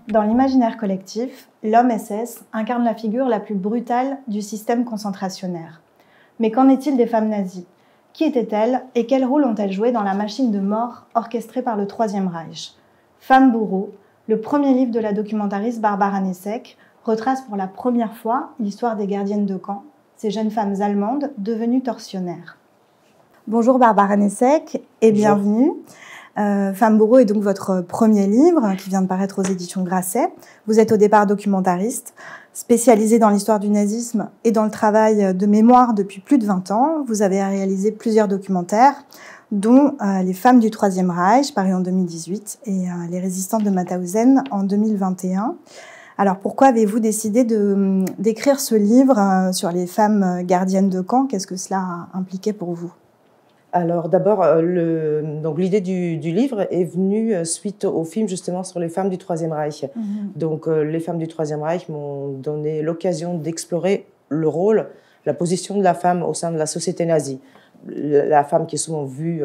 Dans l'imaginaire collectif, l'homme SS incarne la figure la plus brutale du système concentrationnaire. Mais qu'en est-il des femmes nazies? Qui étaient-elles et quel rôle ont-elles joué dans la machine de mort orchestrée par le Troisième Reich? Femmes bourreaux, le premier livre de la documentariste Barbara Nessek, retrace pour la première fois l'histoire des gardiennes de camp, ces jeunes femmes allemandes devenues tortionnaires. Bonjour Barbara Nessek et bienvenue. Femmes bourreaux est donc votre premier livre qui vient de paraître aux éditions Grasset. Vous êtes au départ documentariste, spécialisée dans l'histoire du nazisme et dans le travail de mémoire depuis plus de 20 ans. Vous avez réalisé plusieurs documentaires, dont Les femmes du Troisième Reich, paru en 2018, et Les résistantes de Mauthausen en 2021. Alors pourquoi avez-vous décidé d'écrire ce livre sur les femmes gardiennes de camp? Qu'est-ce que cela impliquait pour vous? Alors d'abord, l'idée du livre est venue suite au film justement sur les femmes du Troisième Reich. Donc les femmes du Troisième Reich m'ont donné l'occasion d'explorer le rôle, la position de la femme au sein de la société nazie. La femme qui est souvent vue,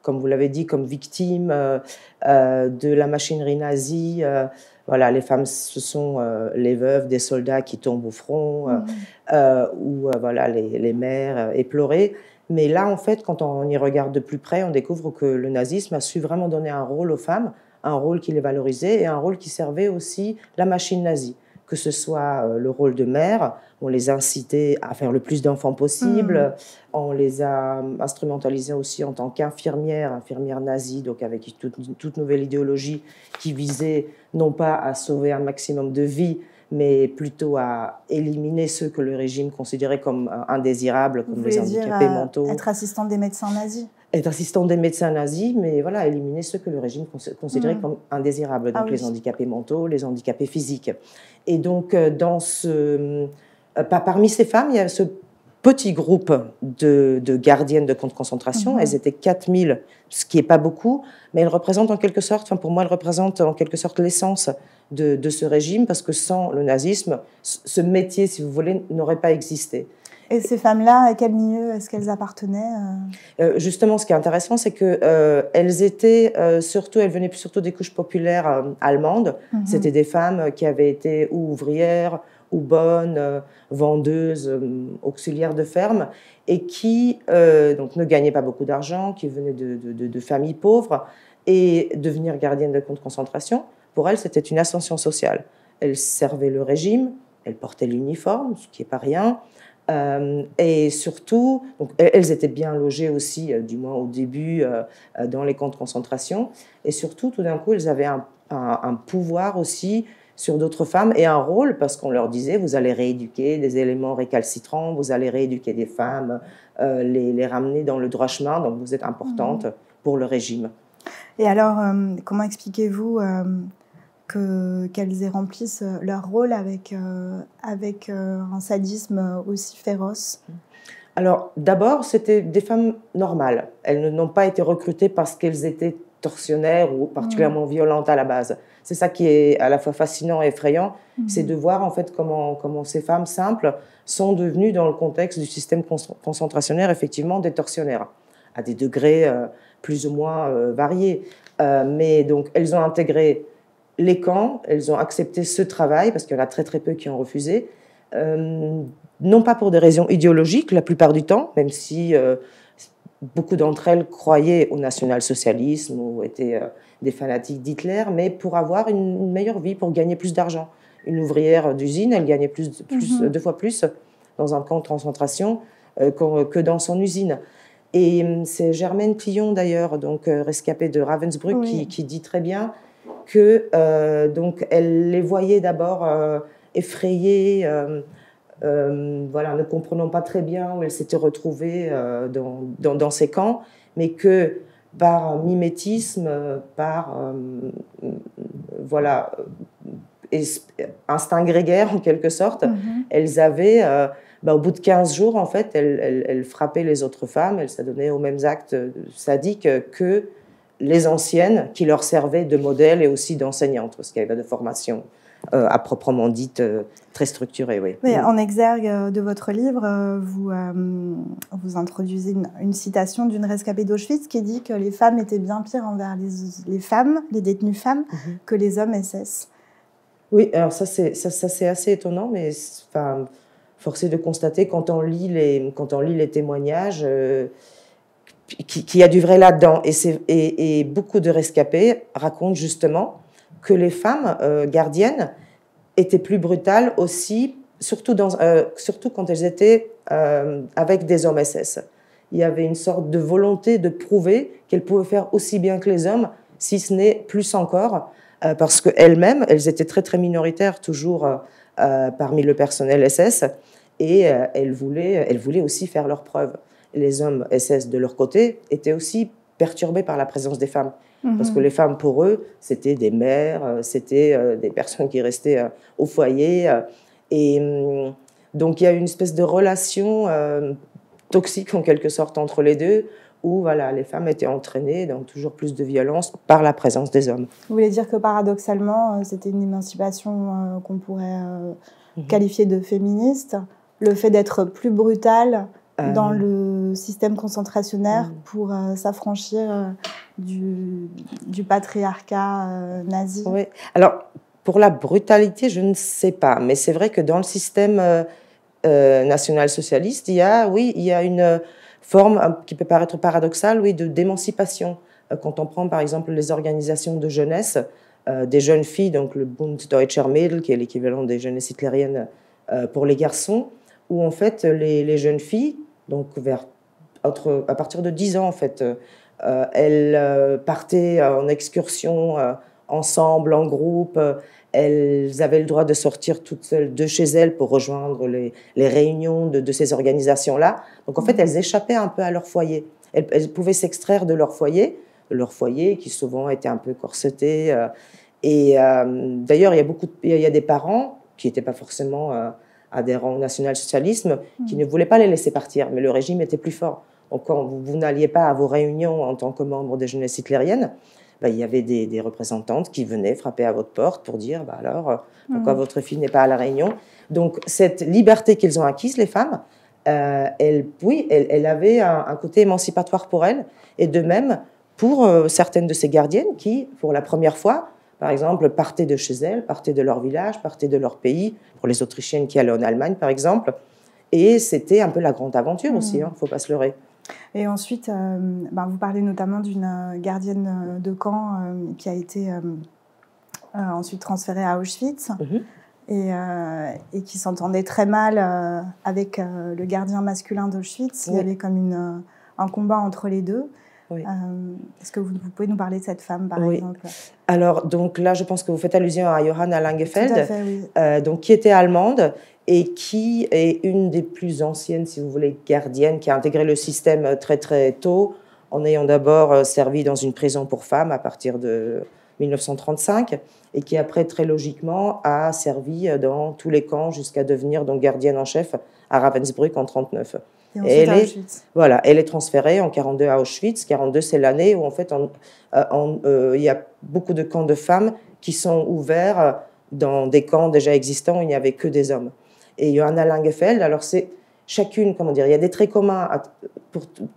comme vous l'avez dit, comme victime de la machinerie nazie. Voilà, les femmes, ce sont les veuves des soldats qui tombent au front, ou voilà, les mères éplorées. Mais là, en fait, quand on y regarde de plus près, on découvre que le nazisme a su vraiment donner un rôle aux femmes, un rôle qui les valorisait et un rôle qui servait aussi la machine nazie. Que ce soit le rôle de mère, on les a incités à faire le plus d'enfants possible, on les a instrumentalisés aussi en tant qu'infirmières nazies, donc avec toute nouvelle idéologie qui visait non pas à sauver un maximum de vies, mais plutôt à éliminer ceux que le régime considérait comme indésirables, comme les handicapés mentaux. Être assistante des médecins nazis? Être assistante des médecins nazis, mais voilà, éliminer ceux que le régime considérait comme indésirables, donc les handicapés mentaux, les handicapés physiques. Et donc, parmi ces femmes, il y a ce petit groupe de gardiennes de camps de concentration. Elles étaient 4000, ce qui n'est pas beaucoup, mais elles représentent en quelque sorte, pour moi, elles représentent en quelque sorte l'essence de ce régime, parce que sans le nazisme, ce métier, si vous voulez, n'aurait pas existé. Et ces femmes-là, à quel milieu est-ce qu'elles appartenaient? Justement, ce qui est intéressant, c'est qu'elles elles venaient surtout des couches populaires allemandes. C'était des femmes qui avaient été ou ouvrières, ou bonnes, vendeuses, auxiliaires de ferme, et qui donc ne gagnaient pas beaucoup d'argent, qui venaient de familles pauvres, et devenir gardiennes de camps de concentration, pour elles, c'était une ascension sociale. Elles servaient le régime, elles portaient l'uniforme, ce qui n'est pas rien, et surtout, donc, elles étaient bien logées aussi, du moins au début, dans les camps de concentration, et surtout, tout d'un coup, elles avaient un pouvoir aussi sur d'autres femmes et un rôle, parce qu'on leur disait, vous allez rééduquer des éléments récalcitrants, vous allez rééduquer des femmes, les ramener dans le droit chemin, donc vous êtes importante pour le régime. Et alors, comment expliquez-vous qu'elles remplissent leur rôle avec un sadisme aussi féroce? Alors, d'abord, c'était des femmes normales. Elles n'ont pas été recrutées parce qu'elles étaient tortionnaires ou particulièrement violentes à la base. C'est ça qui est à la fois fascinant et effrayant, c'est de voir en fait comment ces femmes simples sont devenues, dans le contexte du système concentrationnaire, effectivement des tortionnaires, à des degrés plus ou moins variés. Mais donc, elles ont intégré les camps, elles ont accepté ce travail, parce qu'il y en a très très peu qui ont refusé, non pas pour des raisons idéologiques, la plupart du temps, même si beaucoup d'entre elles croyaient au national-socialisme ou étaient des fanatiques d'Hitler, mais pour avoir une meilleure vie, pour gagner plus d'argent. Une ouvrière d'usine, elle gagnait deux fois plus dans un camp de concentration que dans son usine. Et c'est Germaine Clion, d'ailleurs, donc rescapée de Ravensbrück, qui dit très bien que donc elle les voyait d'abord effrayées, voilà, ne comprenant pas très bien où elles s'étaient retrouvées dans ces camps, mais que par mimétisme, par voilà, instinct grégaire en quelque sorte, elles avaient, au bout de 15 jours, en fait, elles frappaient les autres femmes, elles s'adonnaient aux mêmes actes sadiques que les anciennes qui leur servaient de modèle et aussi d'enseignantes, parce qu'il y avait de formation à proprement dite très structurée. Oui. Mais en exergue de votre livre, vous introduisez une citation d'une rescapée d'Auschwitz qui dit que les femmes étaient bien pires envers les femmes, les détenues femmes, que les hommes SS. Oui, alors ça c'est assez étonnant, mais enfin, force est de constater quand on lit les témoignages qu'il y a du vrai là-dedans. Et beaucoup de rescapés racontent justement que les femmes gardiennes étaient plus brutales aussi, surtout quand elles étaient avec des hommes SS. Il y avait une sorte de volonté de prouver qu'elles pouvaient faire aussi bien que les hommes, si ce n'est plus encore, parce qu'elles-mêmes, elles étaient très très minoritaires toujours parmi le personnel SS, et elles voulaient aussi faire leurs preuves. Les hommes SS de leur côté étaient aussi perturbés par la présence des femmes. Parce que les femmes, pour eux, c'était des mères, c'était des personnes qui restaient au foyer. Donc, il y a une espèce de relation toxique, en quelque sorte, entre les deux, où voilà, les femmes étaient entraînées dans toujours plus de violence par la présence des hommes. Vous voulez dire que, paradoxalement, c'était une émancipation qu'on pourrait qualifier de féministe, le fait d'être plus brutale dans le système concentrationnaire pour s'affranchir du patriarcat nazi. Oui. Alors, pour la brutalité, je ne sais pas, mais c'est vrai que dans le système national-socialiste, il y a une forme qui peut paraître paradoxale, oui, d'émancipation. Quand on prend par exemple les organisations de jeunesse, des jeunes filles, donc le Bund Deutscher Mädel, qui est l'équivalent des jeunesses hitlériennes pour les garçons, où en fait les jeunes filles, donc à partir de 10 ans en fait, elles partaient en excursion ensemble, en groupe. Elles avaient le droit de sortir toutes seules de chez elles pour rejoindre les réunions de ces organisations-là. Donc en fait, elles échappaient un peu à leur foyer. Elles pouvaient s'extraire de leur foyer qui souvent était un peu corseté. D'ailleurs, il y a des parents qui n'étaient pas forcément adhérents au national-socialisme, qui ne voulaient pas les laisser partir, mais le régime était plus fort. Donc quand vous n'alliez pas à vos réunions en tant que membre des jeunesses hitlériennes, il y avait des représentantes qui venaient frapper à votre porte pour dire alors, pourquoi votre fille n'est pas à la réunion. Donc cette liberté qu'elles ont acquise, les femmes, elle avait un côté émancipatoire pour elles, et de même pour certaines de ces gardiennes qui, pour la première fois, par exemple, partaient de chez elles, partaient de leur village, partaient de leur pays, pour les Autrichiennes qui allaient en Allemagne, par exemple. Et c'était un peu la grande aventure aussi, il ne faut pas se leurrer. Et ensuite, vous parlez notamment d'une gardienne de camp qui a été ensuite transférée à Auschwitz et qui s'entendait très mal avec le gardien masculin d'Auschwitz. Il y avait comme un combat entre les deux. Oui. Est-ce que vous pouvez nous parler de cette femme, par exemple? Alors, donc là, je pense que vous faites allusion à Johanna Langefeld, tout à fait, oui. Donc, qui était allemande et qui est une des plus anciennes, si vous voulez, gardiennes, qui a intégré le système très, très tôt, en ayant d'abord servi dans une prison pour femmes à partir de 1935, et qui après, très logiquement, a servi dans tous les camps jusqu'à devenir donc gardienne en chef à Ravensbrück en 1939. Et elle est transférée en 1942 à Auschwitz. 1942, c'est l'année où en fait il y a beaucoup de camps de femmes qui sont ouverts dans des camps déjà existants où il n'y avait que des hommes. Et Johanna Langefeld, alors c'est chacune, comment dire, il y a des traits communs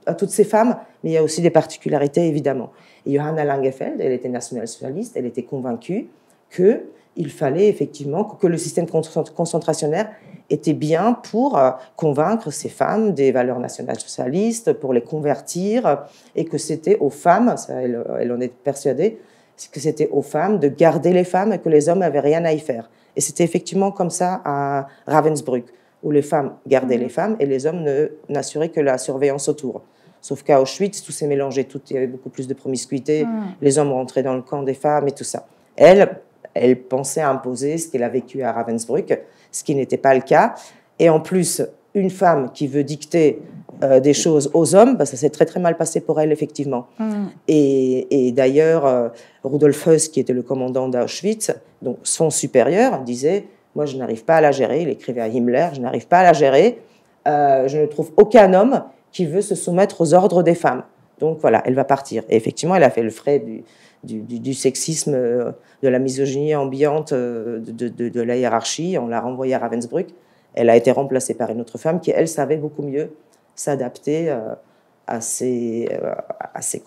à toutes ces femmes, mais il y a aussi des particularités évidemment. Et Johanna Langefeld, elle était nationale-socialiste, elle était convaincue qu'il fallait effectivement que le système concentrationnaire était bien pour convaincre ces femmes des valeurs nationales-socialistes, pour les convertir, et que c'était aux femmes, ça, elle en est persuadée, que c'était aux femmes de garder les femmes et que les hommes n'avaient rien à y faire. Et c'était effectivement comme ça à Ravensbrück, où les femmes gardaient les femmes et les hommes n'assuraient que la surveillance autour. Sauf qu'à Auschwitz, tout s'est mélangé, il y avait beaucoup plus de promiscuité, les hommes rentraient dans le camp des femmes et tout ça. Elle pensait imposer ce qu'elle a vécu à Ravensbrück, ce qui n'était pas le cas. Et en plus, une femme qui veut dicter des choses aux hommes, ça s'est très très mal passé pour elle, effectivement. Et d'ailleurs, Rudolf Höss, qui était le commandant d'Auschwitz, donc son supérieur, disait « Moi, je n'arrive pas à la gérer », il écrivait à Himmler « Je n'arrive pas à la gérer, je ne trouve aucun homme qui veut se soumettre aux ordres des femmes. » Donc voilà, elle va partir. Et effectivement, elle a fait le frais du sexisme, de la misogynie ambiante, de la hiérarchie. On l'a renvoyée à Ravensbrück. Elle a été remplacée par une autre femme qui, elle, savait beaucoup mieux s'adapter à ces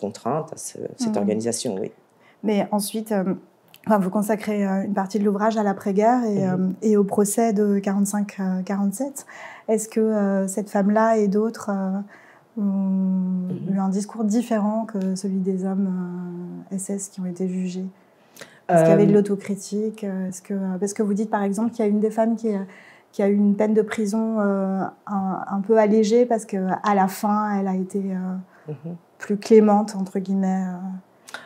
contraintes, à cette organisation. Oui. Mais ensuite, Enfin, vous consacrez une partie de l'ouvrage à l'après-guerre et au procès de 45-47. Est-ce que cette femme-là et d'autres ont eu un discours différent que celui des hommes SS qui ont été jugés? Est-ce qu'il y avait de l'autocritique? Parce que vous dites par exemple qu'il y a une des femmes qui a eu une peine de prison un peu allégée parce qu'à la fin, elle a été plus clémente, entre guillemets.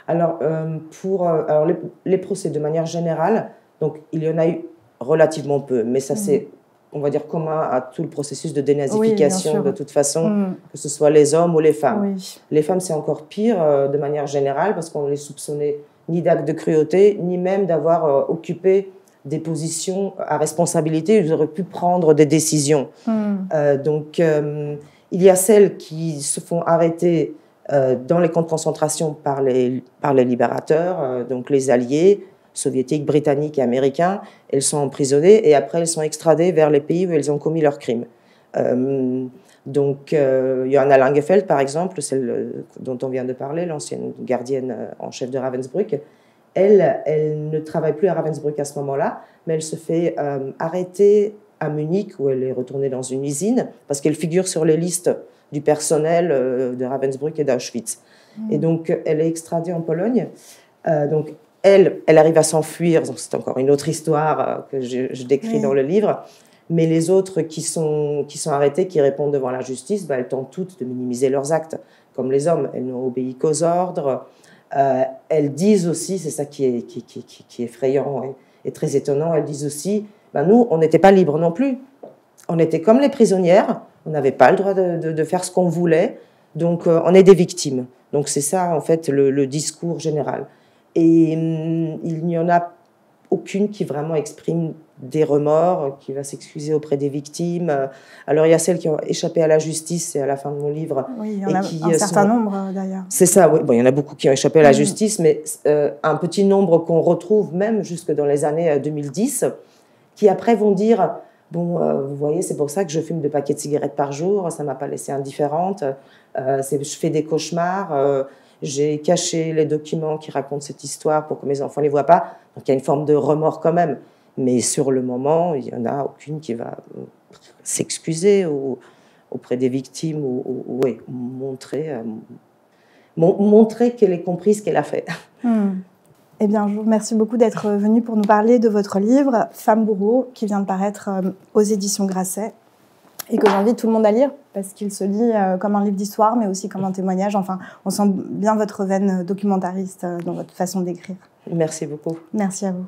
Alors, alors les procès, de manière générale, donc, il y en a eu relativement peu, mais ça c'est, on va dire, commun à tout le processus de dénazification, de toute façon, que ce soit les hommes ou les femmes. Oui. Les femmes, c'est encore pire de manière générale, parce qu'on ne les soupçonnait ni d'actes de cruauté, ni même d'avoir occupé des positions à responsabilité, ils auraient pu prendre des décisions. Donc, il y a celles qui se font arrêter dans les camps de concentration par les libérateurs, donc les alliés soviétiques, britanniques et américains. Elles sont emprisonnées et après elles sont extradées vers les pays où elles ont commis leurs crimes. Donc, il y en a Langefeld, par exemple, celle dont on vient de parler, l'ancienne gardienne en chef de Ravensbrück. Elle ne travaille plus à Ravensbrück à ce moment-là, mais elle se fait arrêter à Munich, où elle est retournée dans une usine, parce qu'elle figure sur les listes du personnel de Ravensbrück et d'Auschwitz. Et donc, elle est extradée en Pologne. Donc, elle arrive à s'enfuir. C'est encore une autre histoire que je décris dans le livre. Mais les autres qui sont arrêtés, qui répondent devant la justice, elles tentent toutes de minimiser leurs actes, comme les hommes. Elles n'ont obéi qu'aux ordres. Elles disent aussi, c'est ça qui est effrayant et très étonnant, elles disent aussi, nous, on n'était pas libres non plus. On était comme les prisonnières, on n'avait pas le droit de faire ce qu'on voulait, donc on est des victimes. Donc c'est ça, en fait, le discours général. Et il n'y en a aucune qui vraiment exprime des remords, qui va s'excuser auprès des victimes. Alors il y a celles qui ont échappé à la justice, c'est à la fin de mon livre. Oui, il y en a un certain nombre d'ailleurs. C'est ça, oui. Bon, il y en a beaucoup qui ont échappé à la justice, mais un petit nombre qu'on retrouve même jusque dans les années 2010, qui après vont dire, bon, vous voyez, c'est pour ça que je fume 2 paquets de cigarettes par jour, ça ne m'a pas laissée indifférente, je fais des cauchemars, j'ai caché les documents qui racontent cette histoire pour que mes enfants ne les voient pas. Donc il y a une forme de remords quand même. Mais sur le moment, il n'y en a aucune qui va s'excuser auprès des victimes ou montrer qu'elle ait compris ce qu'elle a fait. Eh bien, je vous remercie beaucoup d'être venu pour nous parler de votre livre « Femme bourreau » qui vient de paraître aux éditions Grasset et que j'invite tout le monde à lire parce qu'il se lit comme un livre d'histoire mais aussi comme un témoignage. Enfin, on sent bien votre veine documentariste dans votre façon d'écrire. Merci beaucoup. Merci à vous.